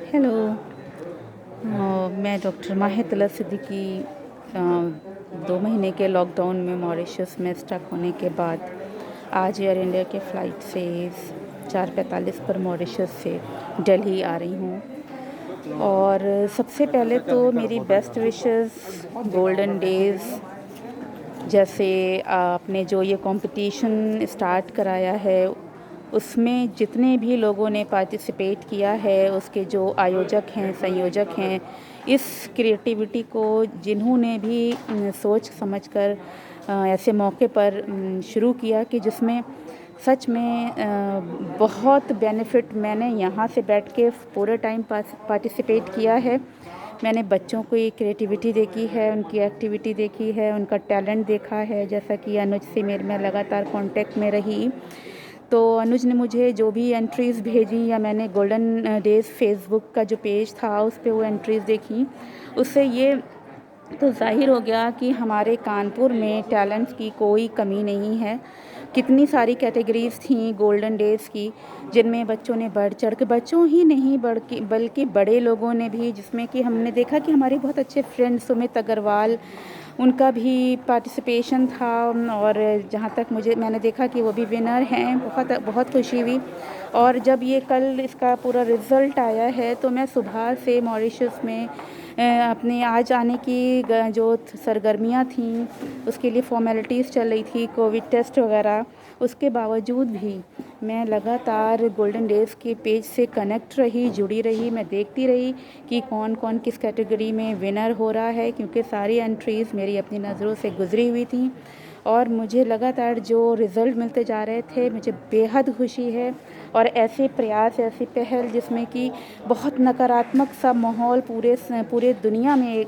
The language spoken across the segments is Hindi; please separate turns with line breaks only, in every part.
हेलो। मैं डॉक्टर माहितला सिद्दीकी। 2 महीने के लॉकडाउन में मॉरिशस में स्टक होने के बाद आज एयर इंडिया के फ़्लाइट से 4:45 पर मॉरिशस से दिल्ली आ रही हूँ। और सबसे पहले तो मेरी बेस्ट विशेस गोल्डन डेज़, जैसे आपने जो ये कंपटीशन स्टार्ट कराया है उसमें जितने भी लोगों ने पार्टिसिपेट किया है, उसके जो आयोजक हैं, संयोजक हैं, इस क्रिएटिविटी को जिन्होंने भी सोच समझकर ऐसे मौके पर शुरू किया कि जिसमें सच में बहुत बेनिफिट मैंने यहाँ से बैठ के पूरे टाइम पार्टिसिपेट किया है। मैंने बच्चों को ये क्रिएटिविटी देखी है, उनकी एक्टिविटी देखी है, उनका टैलेंट देखा है। जैसा कि अनुज से मैं लगातार कांटेक्ट में रही, तो अनुज ने मुझे जो भी एंट्रीज़ भेजी या मैंने गोल्डन डेज़ फेसबुक का जो पेज था उस पे वो एंट्रीज़ देखी, उससे ये तो ज़ाहिर हो गया कि हमारे कानपुर में टैलेंट्स की कोई कमी नहीं है। कितनी सारी कैटेगरीज़ थी गोल्डन डेज़ की, जिनमें बच्चों ने बढ़ चढ़ के, बच्चों ही नहीं बल्कि बड़े लोगों ने भी, जिसमें कि हमने देखा कि हमारे बहुत अच्छे फ्रेंड सुमित अग्रवाल, उनका भी पार्टिसिपेशन था। और जहाँ तक मैंने देखा कि वो भी विनर हैं, बहुत बहुत खुशी हुई। और जब ये कल इसका पूरा रिज़ल्ट आया है तो मैं सुबह से मॉरिशस में अपने आज आने की जो सरगर्मियाँ थीं उसके लिए फ़ॉर्मेलिटीज़ चल रही थी, कोविड टेस्ट वगैरह, उसके बावजूद भी मैं लगातार गोल्डन डेज़ के पेज से कनेक्ट रही, जुड़ी रही। मैं देखती रही कि कौन कौन किस कैटेगरी में विनर हो रहा है, क्योंकि सारी एंट्रीज़ मेरी अपनी नज़रों से गुजरी हुई थी और मुझे लगातार जो रिज़ल्ट मिलते जा रहे थे, मुझे बेहद खुशी है। और ऐसे प्रयास, ऐसी पहल जिसमें कि बहुत नकारात्मक सा माहौल पूरे दुनिया में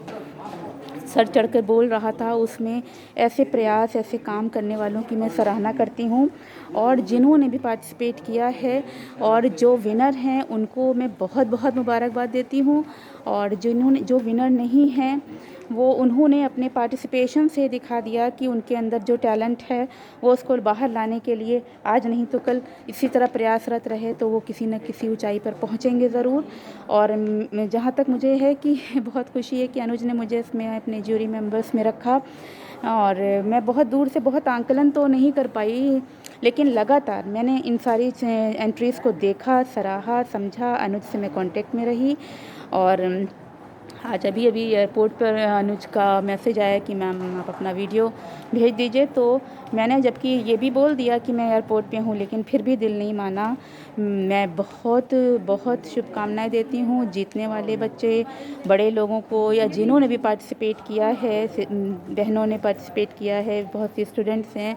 सर चढ़कर बोल रहा था, उसमें ऐसे प्रयास, ऐसे काम करने वालों की मैं सराहना करती हूँ। और जिन्होंने भी पार्टिसिपेट किया है और जो विनर हैं उनको मैं बहुत बहुत मुबारकबाद देती हूँ। और जो विनर नहीं हैं, वो उन्होंने अपने पार्टिसिपेशन से दिखा दिया कि उनके अंदर जो टैलेंट है वो उसको बाहर लाने के लिए आज नहीं तो कल इसी तरह प्रयासरत रहे तो वो किसी न किसी ऊंचाई पर पहुंचेंगे ज़रूर। और जहाँ तक मुझे है कि बहुत खुशी है कि अनुज ने मुझे इसमें अपने ज्यूरी मेंबर्स में रखा। और मैं बहुत दूर से बहुत आंकलन तो नहीं कर पाई, लेकिन लगातार मैंने इन सारी एंट्रीज़ को देखा, सराहा, समझा। अनुज से मैं कांटेक्ट में रही। और आज अभी एयरपोर्ट पर अनुज का मैसेज आया कि मैम आप अपना वीडियो भेज दीजिए, तो मैंने जबकि ये भी बोल दिया कि मैं एयरपोर्ट पे हूँ, लेकिन फिर भी दिल नहीं माना। मैं बहुत बहुत शुभकामनाएं देती हूँ जीतने वाले बच्चे, बड़े लोगों को, या जिन्होंने भी पार्टिसिपेट किया है, बहनों ने पार्टिसिपेट किया है, बहुत सी स्टूडेंट्स हैं,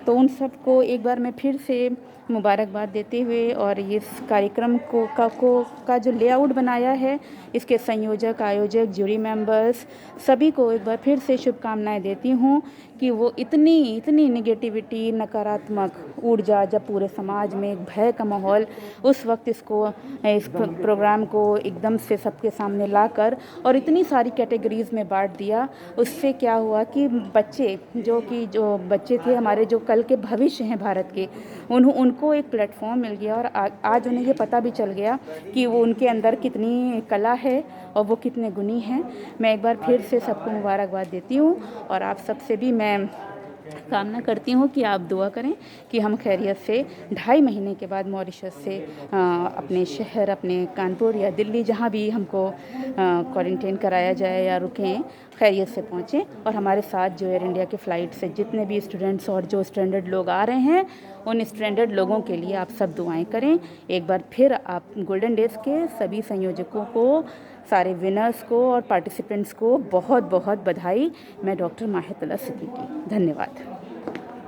तो उन सबको एक बार मैं फिर से मुबारकबाद देते हुए और इस कार्यक्रम का जो लेआउट बनाया है, इसके संयोजक, आयोजक, ज्यूरी मेंबर्स, सभी को एक बार फिर से शुभकामनाएं देती हूँ कि वो इतनी नेगेटिविटी, नकारात्मक ऊर्जा जब पूरे समाज में एक भय का माहौल, उस वक्त इस प्रोग्राम को एकदम से सबके सामने लाकर और इतनी सारी कैटेगरीज़ में बांट दिया। उससे क्या हुआ कि जो बच्चे थे हमारे, जो कल के भविष्य हैं भारत के, उनको एक प्लेटफॉर्म मिल गया और आज उन्हें ये पता भी चल गया कि वो उनके अंदर कितनी कला है और वो कितने गुणी हैं। मैं एक बार फिर से सबको मुबारकबाद देती हूँ और आप सबसे भी मैं कामना करती हूँ कि आप दुआ करें कि हम खैरियत से 2.5 महीने के बाद मॉरिशस से अपने शहर, अपने कानपुर या दिल्ली, जहाँ भी हमको क्वारंटाइन कराया जाए या रुकें, खैरियत से पहुँचें। और हमारे साथ जो एयर इंडिया के फ़्लाइट से जितने भी स्टूडेंट्स और जो स्ट्रैंडेड लोग आ रहे हैं, उन स्ट्रैंडेड लोगों के लिए आप सब दुआएं करें। एक बार फिर आप गोल्डन डेज़ के सभी संयोजकों को, सारे विनर्स को और पार्टिसिपेंट्स को बहुत बहुत बधाई। मैं डॉक्टर माहितला सिद्दीकी, धन्यवाद।